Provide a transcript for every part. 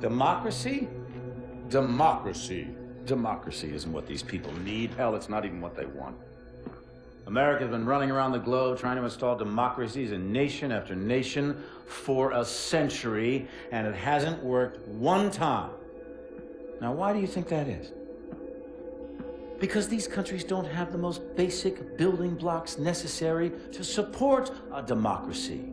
Democracy? Democracy. Democracy isn't what these people need. Hell, it's not even what they want. America's been running around the globe trying to install democracies in nation after nation for a century, and it hasn't worked one time. Now, why do you think that is? Because these countries don't have the most basic building blocks necessary to support a democracy.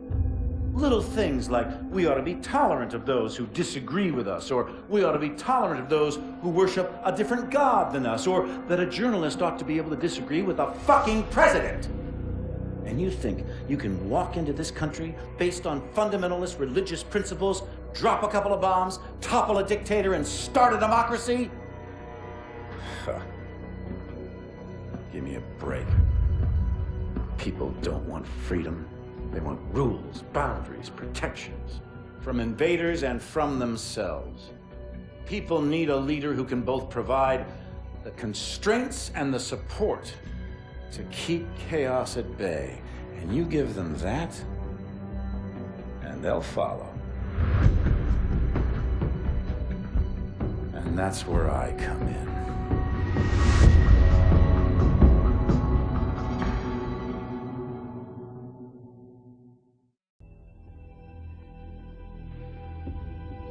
Little things like we ought to be tolerant of those who disagree with us, or we ought to be tolerant of those who worship a different god than us, or that a journalist ought to be able to disagree with a fucking president. And you think you can walk into this country based on fundamentalist religious principles, drop a couple of bombs, topple a dictator, and start a democracy? Give me a break. People don't want freedom. They want rules, boundaries, protections from invaders and from themselves. People need a leader who can both provide the constraints and the support to keep chaos at bay. And you give them that, and they'll follow. And that's where I come in.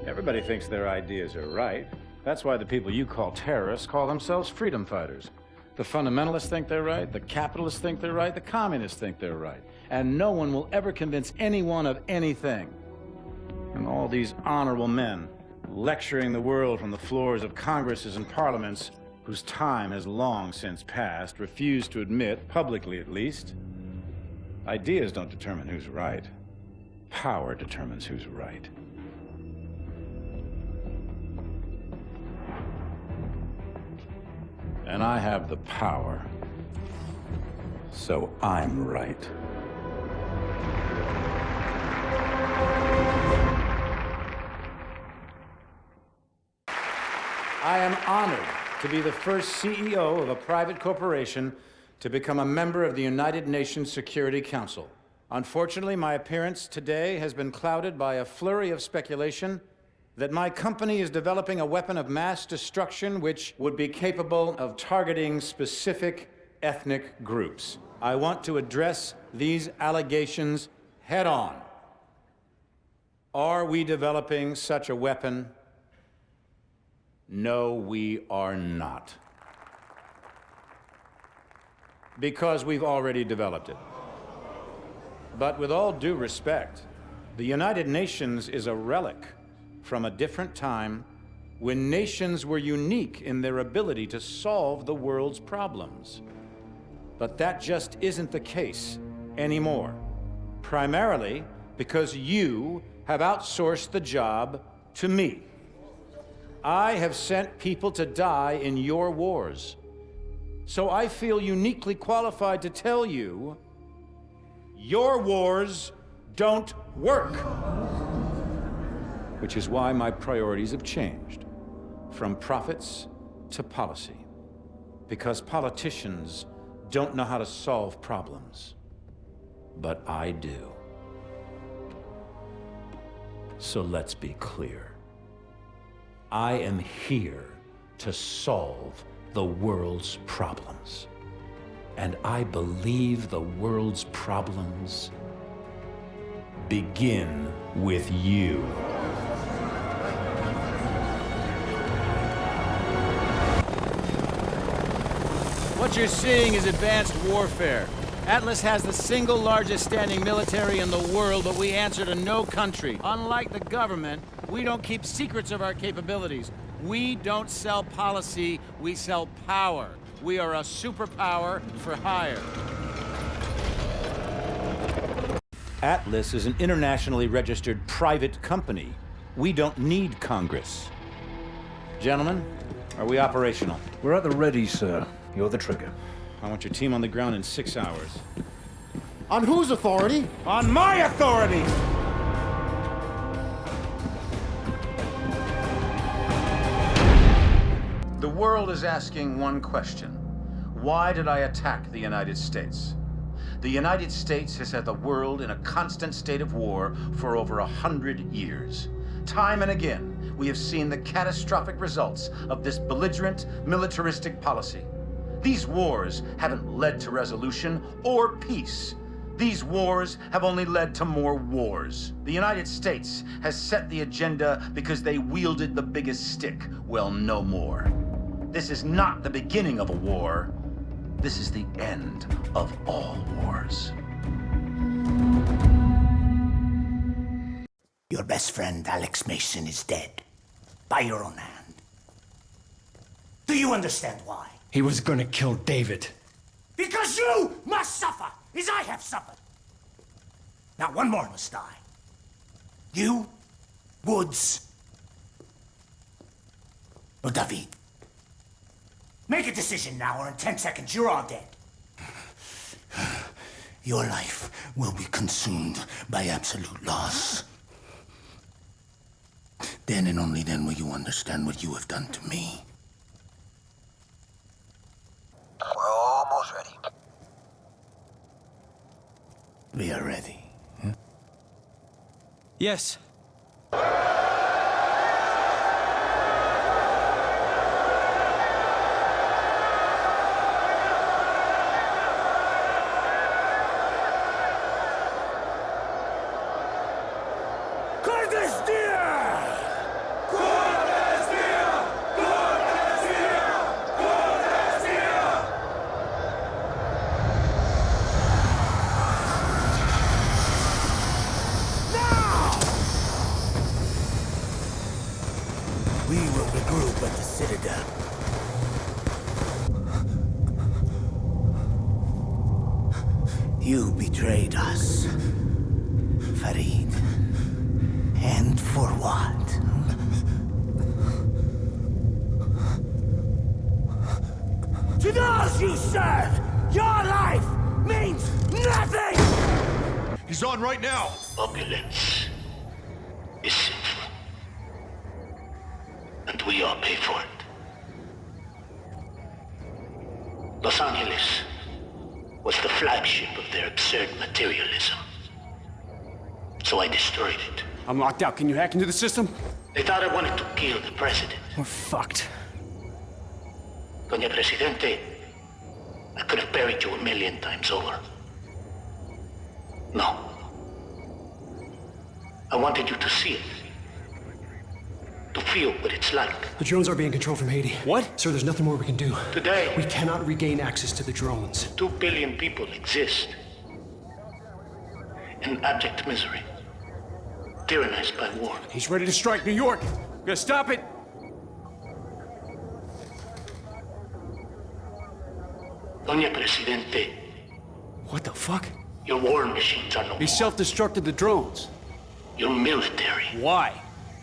Everybody thinks their ideas are right. That's why the people you call terrorists call themselves freedom fighters. The fundamentalists think they're right, the capitalists think they're right, the communists think they're right. And no one will ever convince anyone of anything. And all these honorable men lecturing the world from the floors of congresses and parliaments whose time has long since passed refuse to admit, publicly at least, ideas don't determine who's right. Power determines who's right. And I have the power, so I'm right. I am honored to be the first CEO of a private corporation to become a member of the United Nations Security Council. Unfortunately, my appearance today has been clouded by a flurry of speculation that my company is developing a weapon of mass destruction which would be capable of targeting specific ethnic groups. I want to address these allegations head on. Are we developing such a weapon? No, we are not. Because we've already developed it. But with all due respect, the United Nations is a relic from a different time when nations were unique in their ability to solve the world's problems. But that just isn't the case anymore. Primarily because you have outsourced the job to me. I have sent people to die in your wars. So I feel uniquely qualified to tell you, your wars don't work. Which is why my priorities have changed from profits to policy. Because politicians don't know how to solve problems, but I do. So let's be clear. I am here to solve the world's problems. And I believe the world's problems begin with you. What you're seeing is advanced warfare. Atlas has the single largest standing military in the world, but we answer to no country. Unlike the government, we don't keep secrets of our capabilities. We don't sell policy, we sell power. We are a superpower for hire. Atlas is an internationally registered private company. We don't need Congress. Gentlemen, are we operational? We're at the ready, sir. You're the trigger. I want your team on the ground in 6 hours. On whose authority? On my authority! The world is asking one question. Why did I attack the United States? The United States has had the world in a constant state of war for over 100 years. Time and again, we have seen the catastrophic results of this belligerent, militaristic policy. These wars haven't led to resolution or peace. These wars have only led to more wars. The United States has set the agenda because they wielded the biggest stick. Well, no more. This is not the beginning of a war. This is the end of all wars. Your best friend, Alex Mason, is dead. By your own hand. Do you understand why? He was gonna kill David. Because you must suffer, as I have suffered. Now one more must die. You, Woods, or David. Make a decision now, or in 10 seconds you're all dead. Your life will be consumed by absolute loss. Then and only then will you understand what you have done to me. We're almost ready. We are ready. Huh? Yes. You betrayed us, Farid. And for what? To those you serve, your life means nothing! He's on right now! Opulence is sinful. And we all pay for it. Los Angeles was the flagship of their absurd materialism. So I destroyed it. I'm locked out. Can you hack into the system? They thought I wanted to kill the president. We're fucked. Doña Presidente, I could have buried you 1,000,000 times over. No. I wanted you to see it. To feel what it's like. The drones are being controlled from Haiti. What? Sir, there's nothing more we can do. Today, We cannot regain access to the drones. 2 billion people exist in abject misery, tyrannized by war. He's ready to strike New York. We're gonna stop it. Doña Presidente, What the fuck? your war machines are no He more. self-destructed the drones. Your military Why?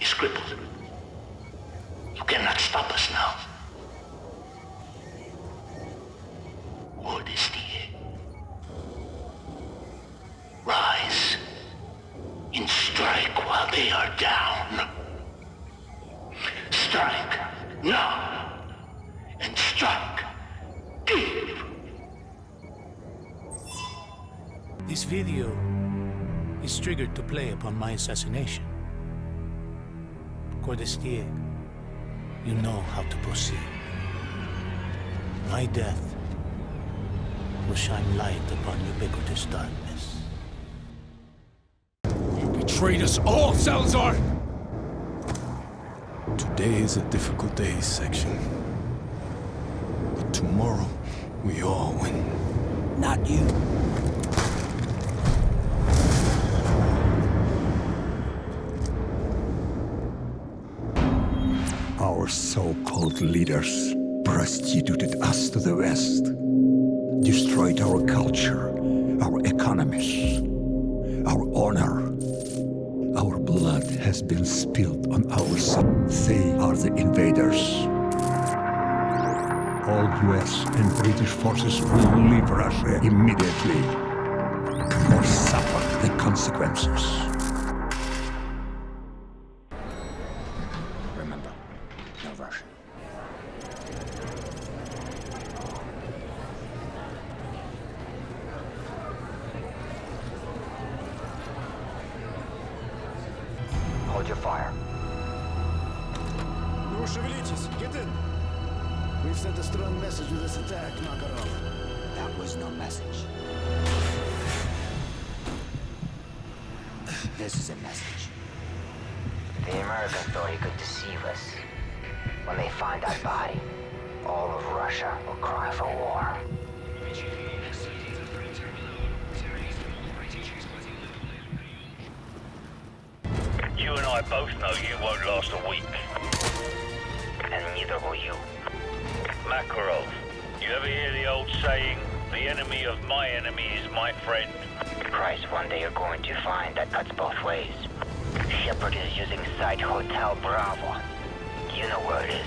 is crippled. You cannot stop us now. Modesty. Rise and strike while they are down. Strike now and strike deep. This video is triggered to play upon my assassination. Cordestier, you know how to proceed. My death will shine light upon ubiquitous darkness. You betrayed us all, Salazar! Today is a difficult day, Section. But tomorrow, we all win. Not you. Our so-called leaders prostituted us to the West, destroyed our culture, our economies, our honor. Our blood has been spilled on our side. They are the invaders. All US and British forces will leave Russia immediately or suffer the consequences. Remember, no rush. Hold your fire. шевелитесь! Get in! We've sent a strong message with this attack, Makarov. That was no message. This is a message. The Americans thought he could deceive us. When they find that body, all of Russia will cry for war. You and I both know you won't last a week. And neither will you. Makarov, you ever hear the old saying, the enemy of my enemy is my friend? Price, one day you're going to find that cuts both ways. Shepard is using Site Hotel Bravo. You know where it is.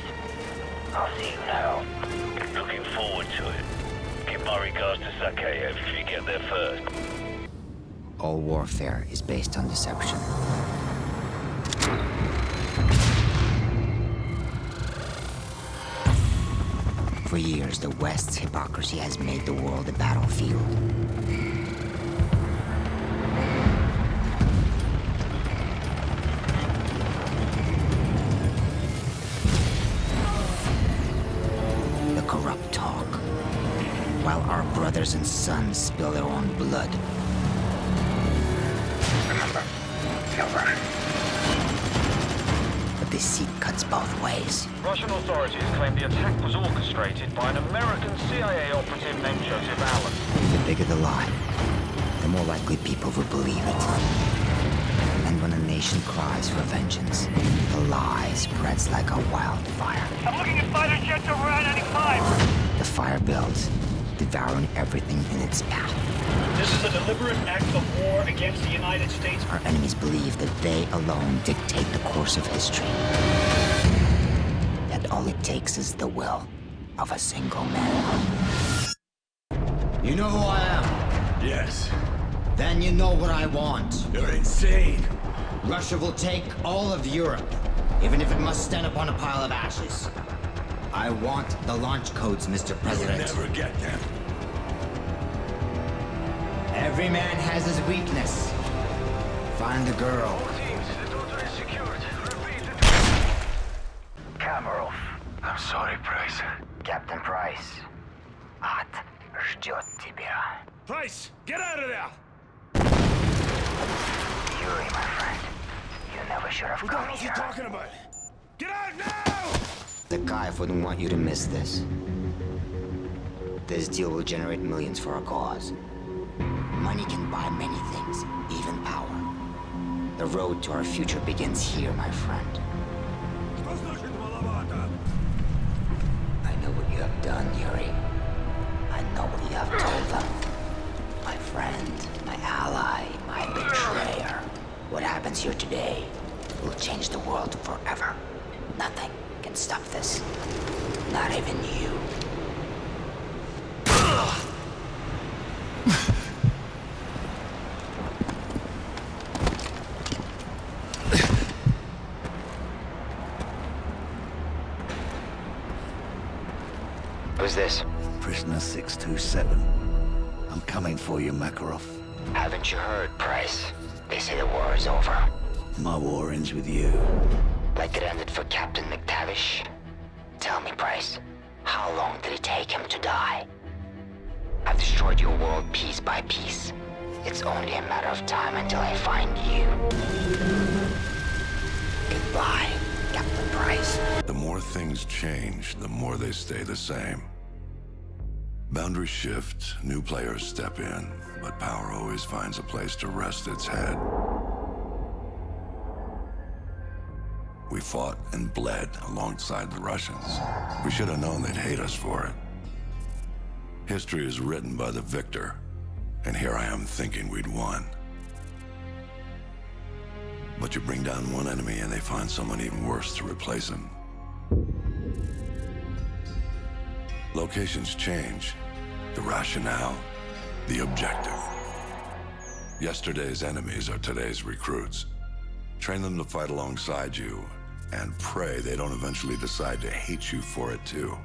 I'll see you now. Looking forward to it. Give my regards to Zakhaev if you get there first. All warfare is based on deception. For years, the West's hypocrisy has made the world a battlefield. The corrupt talk, while our brothers and sons spill their own blood. Remember, silver. But deceit cuts both ways. Russian authorities claim the attack was orchestrated by an American CIA operative named Joseph Allen. The bigger the lie, the more likely people will believe it. And when a nation cries for vengeance, the lie spreads like a wildfire. I'm looking at fighter jets over I-95! The fire builds, devouring everything in its path. This is a deliberate act of war against the United States. Our enemies believe that they alone dictate the course of history. That all it takes is the will of a single man. You know who I am? Yes. Then you know what I want. You're insane. Russia will take all of Europe, even if it must stand upon a pile of ashes. I want the launch codes, Mr. President. You'll never get them. Every man has his weakness. Find the girl. Kamarov. I'm sorry, Price. Captain Price. Ад ждет тебя. Price, get out of there! Yuri, my friend. You never should have come here. Talking about? Get out now! Zakhaev wouldn't want you to miss this. This deal will generate millions for our cause. Money can buy many things, even power. The road to our future begins here, my friend. I know what you have done, Yuri. I know what you have told them. My friend, my ally, my betrayer. What happens here today will change the world forever. Nothing can stop this. Not even you. Who's this? Prisoner 627. I'm coming for you, Makarov. Haven't you heard, Price? They say the war is over. My war ends with you. Like it ended for Captain McTavish? Tell me, Price, how long did it take him to die? I've destroyed your world piece by piece. It's only a matter of time until I find you. Goodbye, Captain Price. The more things change, the more they stay the same. Boundaries shift, new players step in, but power always finds a place to rest its head. We fought and bled alongside the Russians. We should have known they'd hate us for it. History is written by the victor, and here I am thinking we'd won. But you bring down one enemy and they find someone even worse to replace him. Locations change. The rationale, the objective. Yesterday's enemies are today's recruits. Train them to fight alongside you, and pray they don't eventually decide to hate you for it too.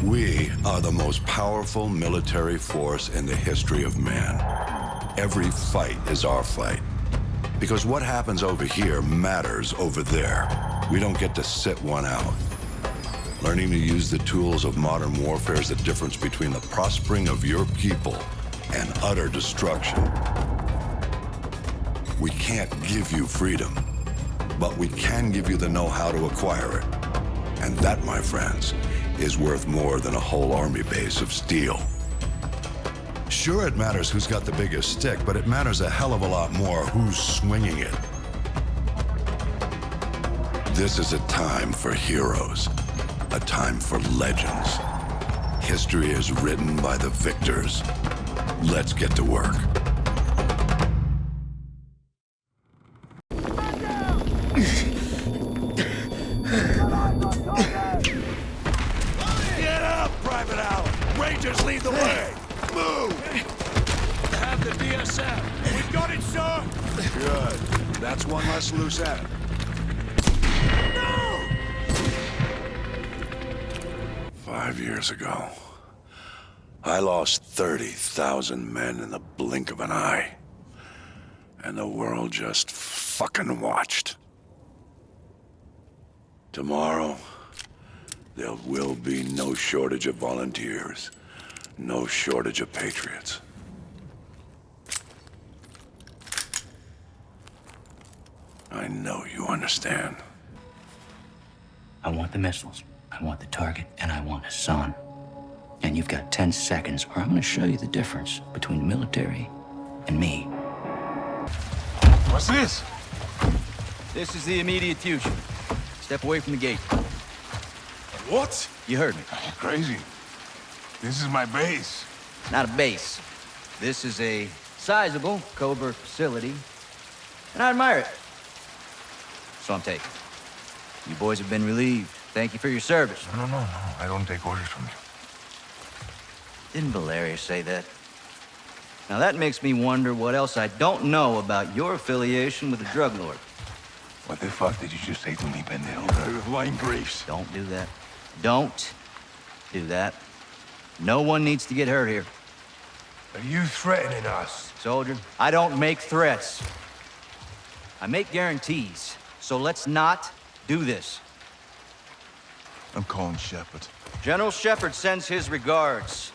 We are the most powerful military force in the history of man. Every fight is our fight. Because what happens over here matters over there. We don't get to sit one out. Learning to use the tools of modern warfare is the difference between the prospering of your people and utter destruction. We can't give you freedom, but we can give you the know-how to acquire it. And that, my friends, is worth more than a whole army base of steel. Sure, it matters who's got the biggest stick, but it matters a hell of a lot more who's swinging it. This is a time for heroes, a time for legends. History is written by the victors. Let's get to work. Get up, Private Allen! Rangers lead the way! Move! Have the DSM. We got it, sir! Good. That's one less loose end. No! 5 years ago, I lost 30,000 men in the blink of an eye. And the world just fucking watched. Tomorrow, there will be no shortage of volunteers. No shortage of patriots. I know you understand. I want the missiles, I want the target, and I want Hassan. And you've got 10 seconds, or I'm gonna show you the difference between the military and me. What's this? This is the immediate future. Step away from the gate. What? You heard me. Crazy. This is my base. Not a base. This is a sizable covert facility, and I admire it. So I'm taking. You boys have been relieved. Thank you for your service. No. I don't take orders from you. Didn't Valeria say that? Now that makes me wonder what else I don't know about your affiliation with the drug lord. What the fuck did you just say to me, pendejo? Flying briefs. Don't do that. Don't do that. No one needs to get hurt here. Are you threatening us? Soldier, I don't make threats. I make guarantees. So let's not do this. I'm calling Shepard. General Shepard sends his regards.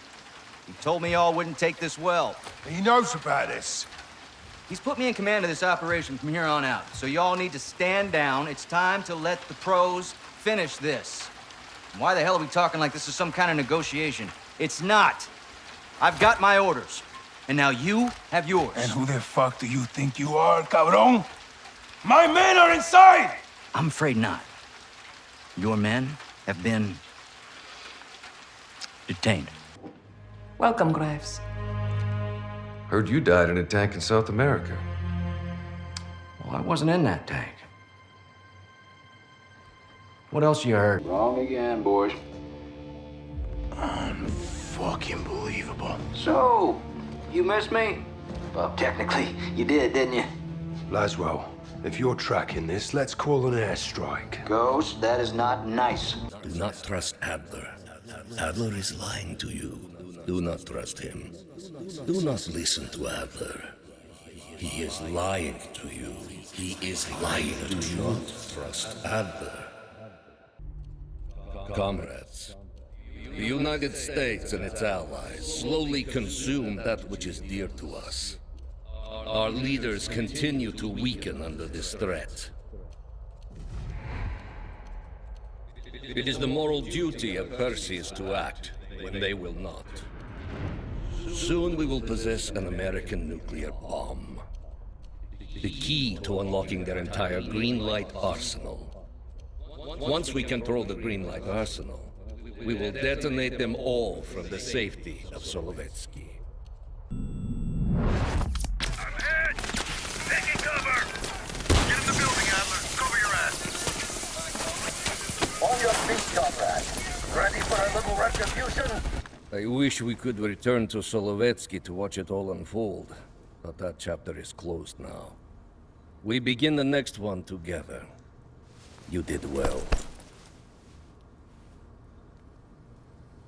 He told me y'all wouldn't take this well. He knows about this. He's put me in command of this operation from here on out. So y'all need to stand down. It's time to let the pros finish this. And why the hell are we talking like this is some kind of negotiation? It's not. I've got my orders. And now you have yours. And who the fuck do you think you are, cabron? My men are inside! I'm afraid not. Your men have been detained. Welcome, Graves. Heard you died in a tank in South America. Well, I wasn't in that tank. What else you heard? Wrong again, boys. Unfucking believable. So, you missed me? Well, technically, you did, didn't you? Laswell, if you're tracking this, let's call an airstrike. Ghost, that is not nice. Do not trust Adler. Adler is lying to you. Do not trust him. Do not listen to Adler. He is lying to you. He is lying to you. Do not trust Adler. Comrades, the United States and its allies slowly consume that which is dear to us. Our leaders continue to weaken under this threat. It is the moral duty of Perseus to act when they will not. Soon we will possess an American nuclear bomb. The key to unlocking their entire green light arsenal. Once we control the green light arsenal, we will detonate them all from the safety of Solovetsky. Taking cover! Get in the building, Adler. Cover your ass. On your feet, comrade. Ready for a little retribution? I wish we could return to Solovetsky to watch it all unfold, but that chapter is closed now. We begin the next one together. You did well.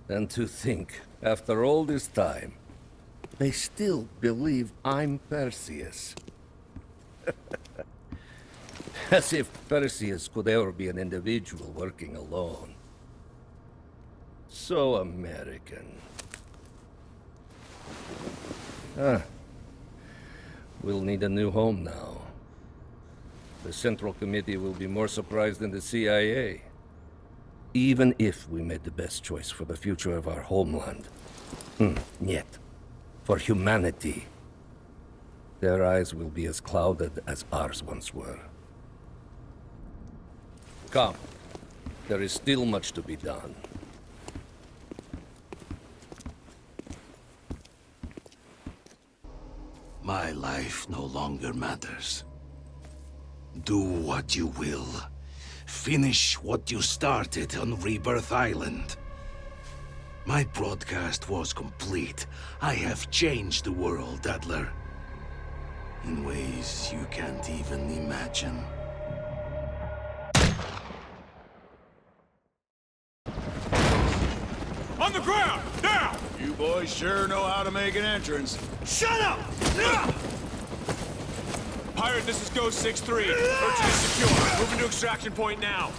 And to think, after all this time, they still believe I'm Perseus. As if Perseus could ever be an individual working alone. So American. We'll need a new home now. The Central Committee will be more surprised than the CIA. Even if we made the best choice for the future of our homeland. Yet, for humanity, their eyes will be as clouded as ours once were. Come. There is still much to be done. My life no longer matters. Do what you will. Finish what you started on Rebirth Island. My broadcast was complete. I have changed the world, Adler. In ways you can't even imagine. On the ground! Now! You boys sure know how to make an entrance. Shut up! Pirate, this is Ghost 6-3. Merchant is secure. Moving to extraction point now.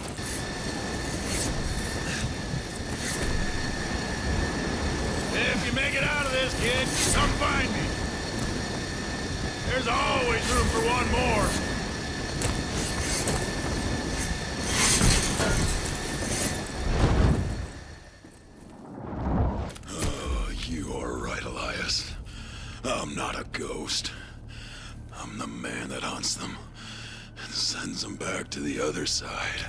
If you make it out of this, kid, come find me. There's always room for one more. You are right, Elias. I'm not a ghost. I'm the man that hunts them and sends them back to the other side.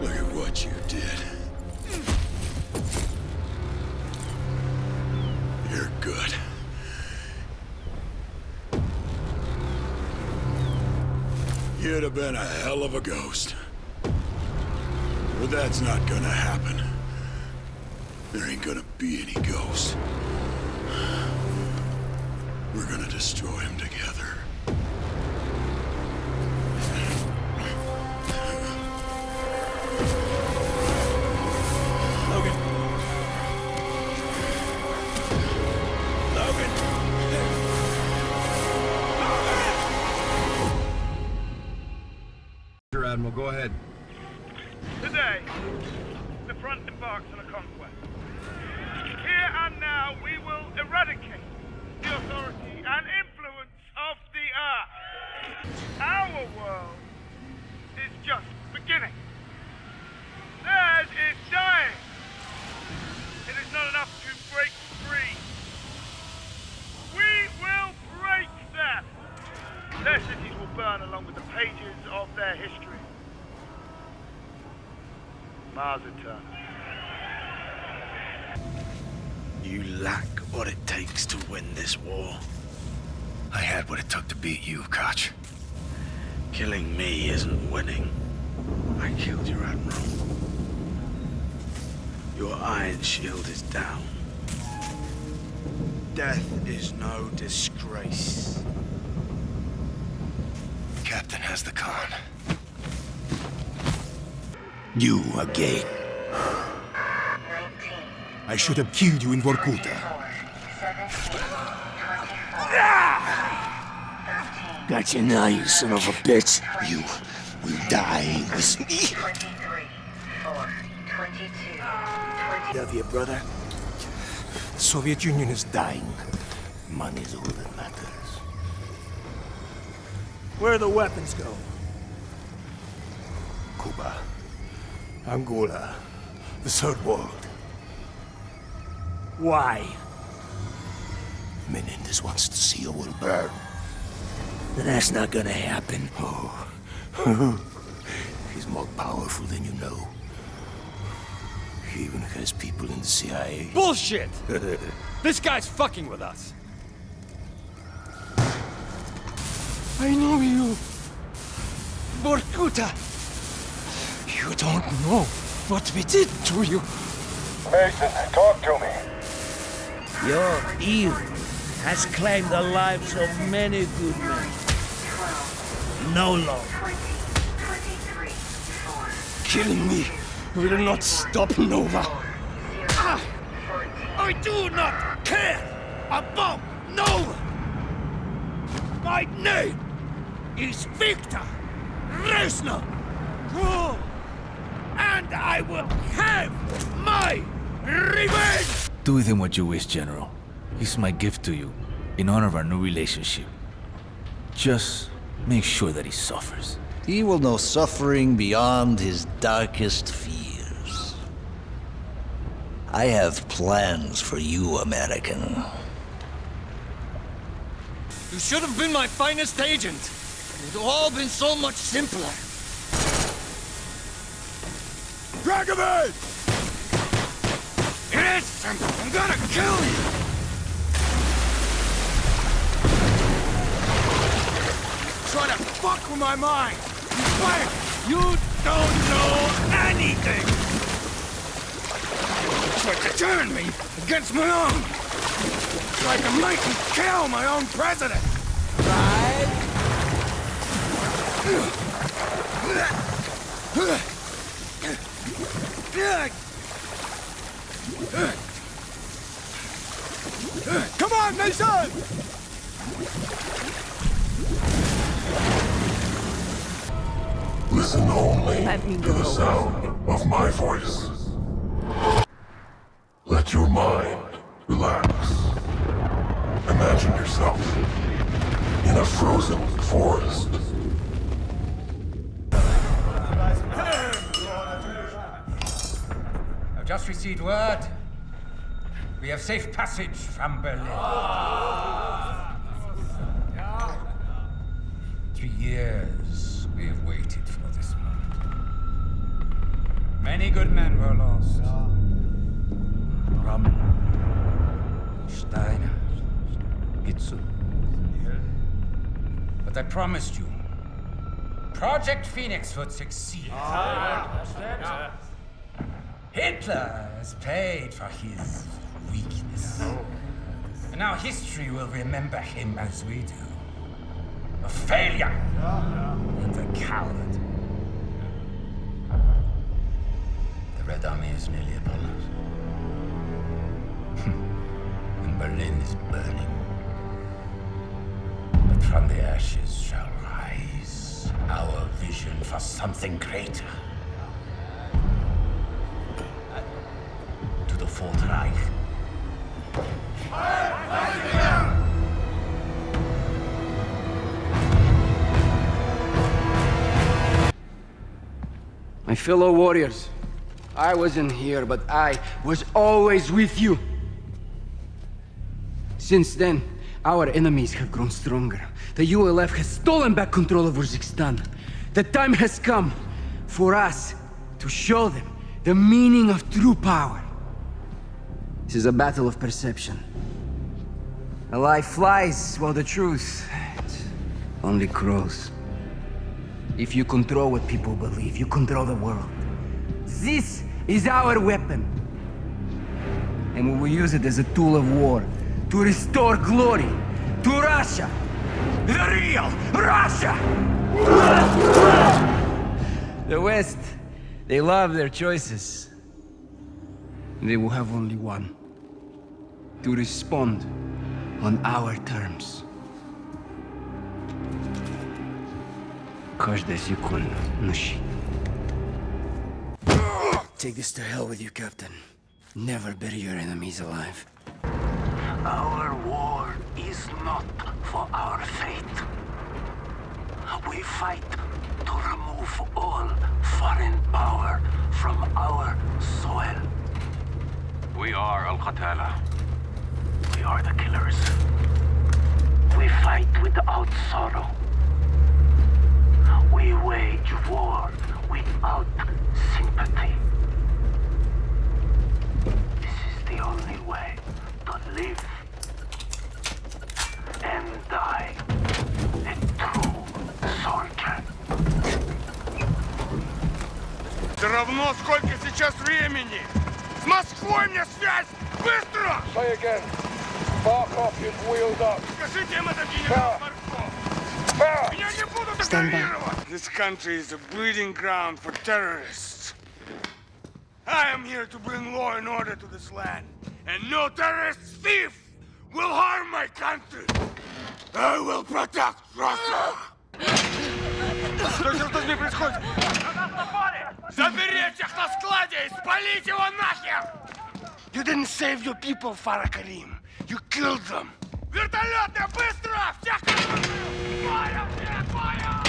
Look at what you did. You're good. You'd have been a hell of a ghost. But that's not gonna happen. There ain't gonna be any ghosts. We're gonna destroy him together. Logan. Logan. Admiral, go ahead. Today, the front embarks on a conquest. Here and now, we will eradicate the authority and influence of the Earth. Our world is just beginning. Theirs is dying. It is not enough to break free. We will break them. Their cities will burn along with the pages of their history. Mars eternal. You lack what it takes to win this war. I had what it took to beat you, Kotch. Killing me isn't winning. I killed your admiral. Your iron shield is down. Death is no disgrace. Captain has the con. You again. I should have killed you in Vorkuta. Got you now, you son of a bitch. You will die with me. Love you, brother. The Soviet Union is dying. Money's all that matters. Where do the weapons go? Cuba. Angola. The Third World. Why? Menendez wants to see a world burn. That's not gonna happen. Oh. He's more powerful than you know. He even has people in the CIA. Bullshit! This guy's fucking with us. I know you. Vorkuta. You don't know what we did to you. Mason, talk to me. Your evil has claimed the lives of many good men. No longer. Killing me will not stop Nova. I do not care about Nova. My name is Victor Reznor. And I will have my revenge! Do with him what you wish, General. He's my gift to you, in honor of our new relationship. Just make sure that he suffers. He will know suffering beyond his darkest fears. I have plans for you, American. You should have been my finest agent. It would have all been so much simpler. Dragovich! Listen, I'm gonna kill you! Try to fuck with my mind! You don't know anything! Try to turn me against my own! Try to make me kill my own president! Right? Come on, Mason! Listen only to the sound of my voice. Let your mind relax. Imagine yourself in a frozen forest. I've just received word. We have safe passage from Berlin. 3 years we have waited for this moment. Many good men were lost. Rommel, Steiner, Gitzel. But I promised you, Project Phoenix would succeed. Hitler has paid for his weakness. And now history will remember him as we do. A failure and a coward. The Red Army is nearly upon us. And Berlin is burning. But from the ashes shall rise our vision for something greater. To the Fourth Reich. My fellow warriors, I wasn't here, but I was always with you. Since then, our enemies have grown stronger. The ULF has stolen back control of Urzikstan. The time has come for us to show them the meaning of true power. This is a battle of perception. A lie flies while the truth only grows. If you control what people believe, you control the world. This is our weapon. And we will use it as a tool of war to restore glory to Russia. The real Russia! The West, they love their choices. They will have only one. To respond on our terms. Каждая секунда на счету. Take this to hell with you, Captain. Never bury your enemies alive. Our war is not for our fate. We fight to remove all foreign power from our soil. We are Al-Qatala. We are the killers. We fight without sorrow. We wage war without sympathy. This is the only way to live and die a true soldier. Все равно, сколько сейчас времени! С Москвой мне связь! Быстро! Say again. Barkov is wheeled up. Скажите им это, генерал Барков. Меня не будут игнорировать. This country is a breeding ground for terrorists. I am here to bring law and order to this land. And no terrorist thief will harm my country. I will protect Russia. Что черт возьми происходит? Заберите их на складе и спалите его нахер! You didn't save your people, Farah Karim. You killed them. Вертолеты, быстро! Всех! Фire! Фire!